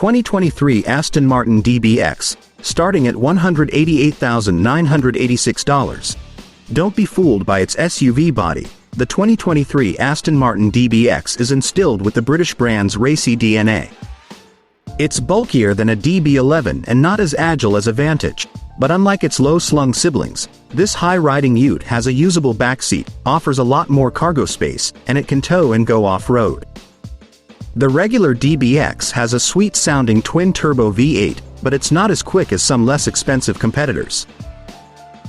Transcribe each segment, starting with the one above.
2023 Aston Martin DBX, starting at $188,986. Don't be fooled by its SUV body. The 2023 Aston Martin DBX is instilled with the British brand's racy DNA. It's bulkier than a DB11 and not as agile as a Vantage, but unlike its low-slung siblings, this high-riding ute has a usable backseat, offers a lot more cargo space, and it can tow and go off-road. The regular DBX has a sweet-sounding twin-turbo V8, but it's not as quick as some less expensive competitors.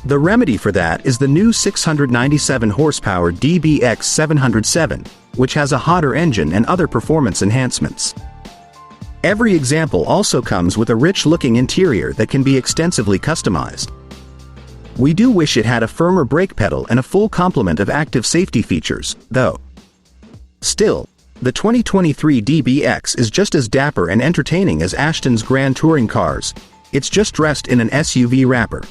The remedy for that is the new 697-horsepower DBX 707, which has a hotter engine and other performance enhancements. Every example also comes with a rich-looking interior that can be extensively customized. We do wish it had a firmer brake pedal and a full complement of active safety features, though. Still, the 2023 DBX is just as dapper and entertaining as Aston's Grand Touring cars. It's just dressed in an SUV wrapper.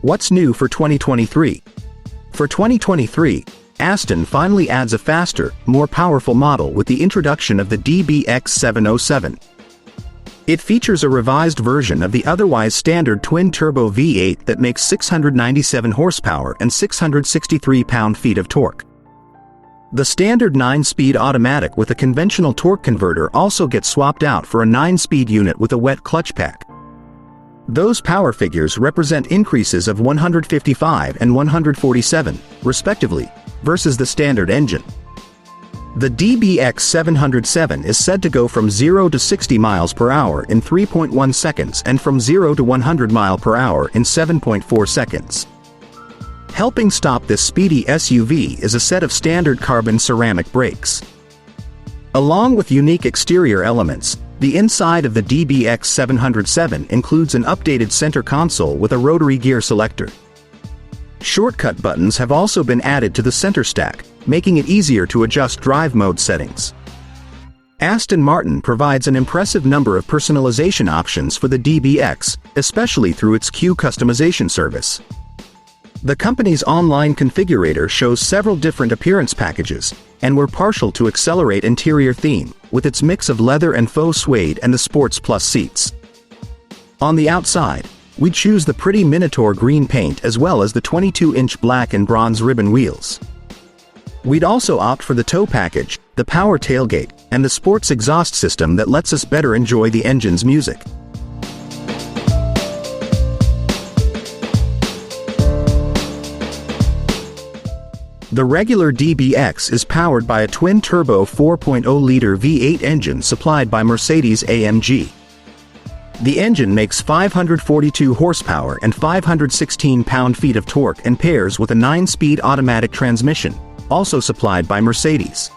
What's new for 2023? For 2023, Aston finally adds a faster, more powerful model with the introduction of the DBX 707. It features a revised version of the otherwise standard twin-turbo V8 that makes 697 horsepower and 663 pound-feet of torque. The standard 9-speed automatic with a conventional torque converter also gets swapped out for a 9-speed unit with a wet clutch pack. Those power figures represent increases of 155 and 147, respectively, versus the standard engine. The DBX 707 is said to go from 0 to 60 miles per hour in 3.1 seconds and from 0 to 100 miles per hour in 7.4 seconds. Helping stop this speedy SUV is a set of standard carbon ceramic brakes. Along with unique exterior elements, the inside of the DBX 707 includes an updated center console with a rotary gear selector. Shortcut buttons have also been added to the center stack, making it easier to adjust drive mode settings. Aston Martin provides an impressive number of personalization options for the DBX, especially through its Q customization service. The company's online configurator shows several different appearance packages, and we're partial to Accelerate interior theme, with its mix of leather and faux suede and the Sports Plus seats. On the outside, we choose the pretty Minotaur green paint as well as the 22-inch black and bronze ribbon wheels. We'd also opt for the tow package, the power tailgate, and the sports exhaust system that lets us better enjoy the engine's music. The regular DBX is powered by a twin-turbo 4.0-liter V8 engine supplied by Mercedes-AMG. The engine makes 542 horsepower and 516 pound-feet of torque and pairs with a 9-speed automatic transmission, also supplied by Mercedes.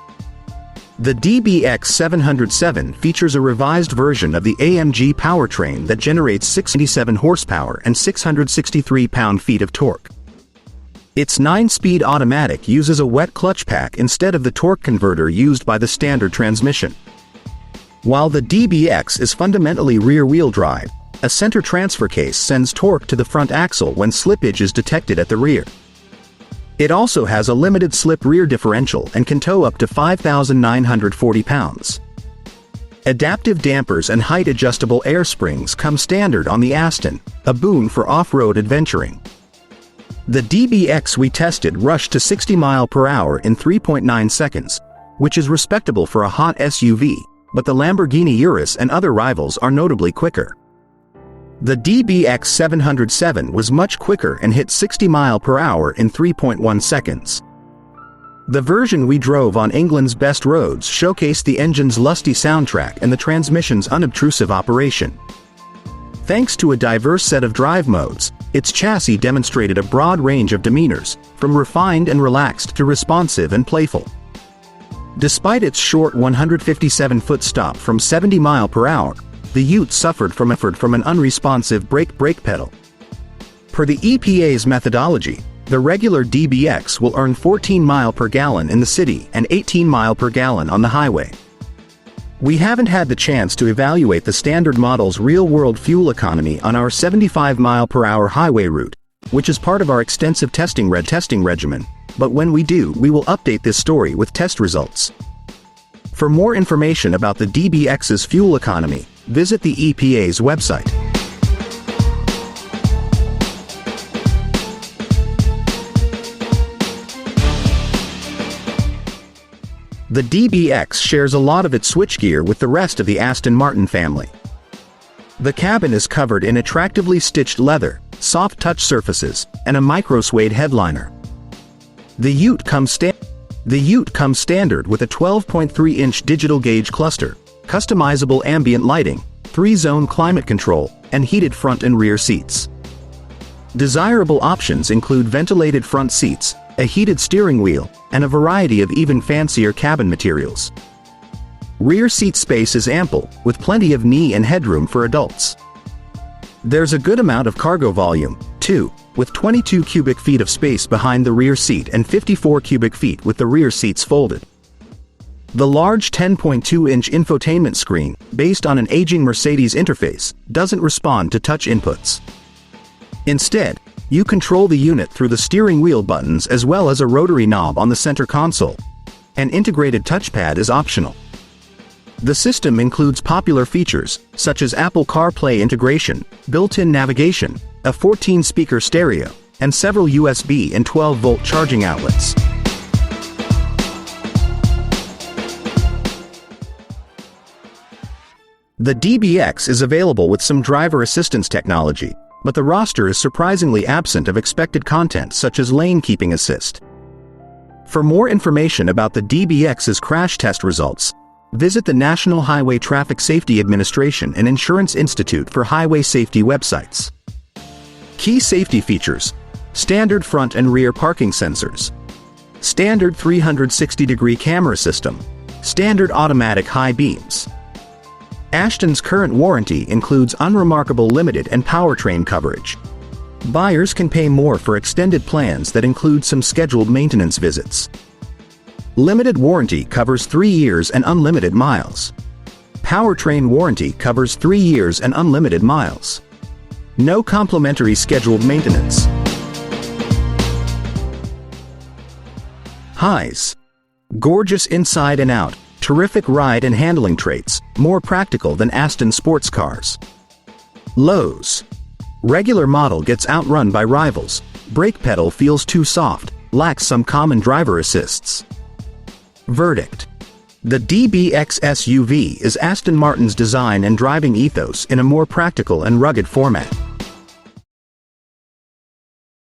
The DBX 707 features a revised version of the AMG powertrain that generates 697 horsepower and 663 pound-feet of torque. Its 9-speed automatic uses a wet clutch pack instead of the torque converter used by the standard transmission. While the DBX is fundamentally rear-wheel drive, a center transfer case sends torque to the front axle when slippage is detected at the rear. It also has a limited slip rear differential and can tow up to 5,940 pounds. Adaptive dampers and height-adjustable air springs come standard on the Aston, a boon for off-road adventuring. The DBX we tested rushed to 60 miles per hour in 3.9 seconds, which is respectable for a hot SUV, but the Lamborghini Urus and other rivals are notably quicker. The DBX 707 was much quicker and hit 60 miles per hour in 3.1 seconds. The version we drove on England's best roads showcased the engine's lusty soundtrack and the transmission's unobtrusive operation. Thanks to a diverse set of drive modes, its chassis demonstrated a broad range of demeanors, from refined and relaxed to responsive and playful. Despite its short 157-foot stop from 70 miles per hour, the ute suffered from an unresponsive brake pedal. Per the EPA's methodology, the regular DBX will earn 14 miles per gallon in the city and 18 miles per gallon on the highway. We haven't had the chance to evaluate the standard model's real-world fuel economy on our 75 mile per hour highway route, which is part of our extensive testing regimen, but when we do, we will update this story with test results. For more information about the DBX's fuel economy, visit the EPA's website. The DBX shares a lot of its switchgear with the rest of the Aston Martin family. The cabin is covered in attractively stitched leather, soft touch surfaces, and a micro-suede headliner. The Ute comes standard with a 12.3-inch digital gauge cluster, customizable ambient lighting, 3-zone climate control, and heated front and rear seats. Desirable options include ventilated front seats, a heated steering wheel, and a variety of even fancier cabin materials. Rear seat space is ample, with plenty of knee and headroom for adults. There's a good amount of cargo volume, too, with 22 cubic feet of space behind the rear seat and 54 cubic feet with the rear seats folded. The large 10.2-inch infotainment screen, based on an aging Mercedes interface, doesn't respond to touch inputs. Instead, you control the unit through the steering wheel buttons as well as a rotary knob on the center console. An integrated touchpad is optional. The system includes popular features, such as Apple CarPlay integration, built-in navigation, a 14-speaker stereo, and several USB and 12-volt charging outlets. The DBX is available with some driver assistance technology, but the roster is surprisingly absent of expected content such as lane keeping assist. For more information about the DBX's crash test results, visit the National Highway Traffic Safety Administration and Insurance Institute for Highway Safety websites. Key safety features: standard front and rear parking sensors, standard 360-degree camera system, standard automatic high beams. Aston's current warranty includes unremarkable limited and powertrain coverage. Buyers can pay more for extended plans that include some scheduled maintenance visits. Limited warranty covers 3 years and unlimited miles. Powertrain warranty covers 3 years and unlimited miles. No complimentary scheduled maintenance. Highs: gorgeous inside and out, terrific ride and handling traits, more practical than Aston sports cars. Lows: regular model gets outrun by rivals, brake pedal feels too soft, lacks some common driver assists. Verdict: the DBX SUV is Aston Martin's design and driving ethos in a more practical and rugged format.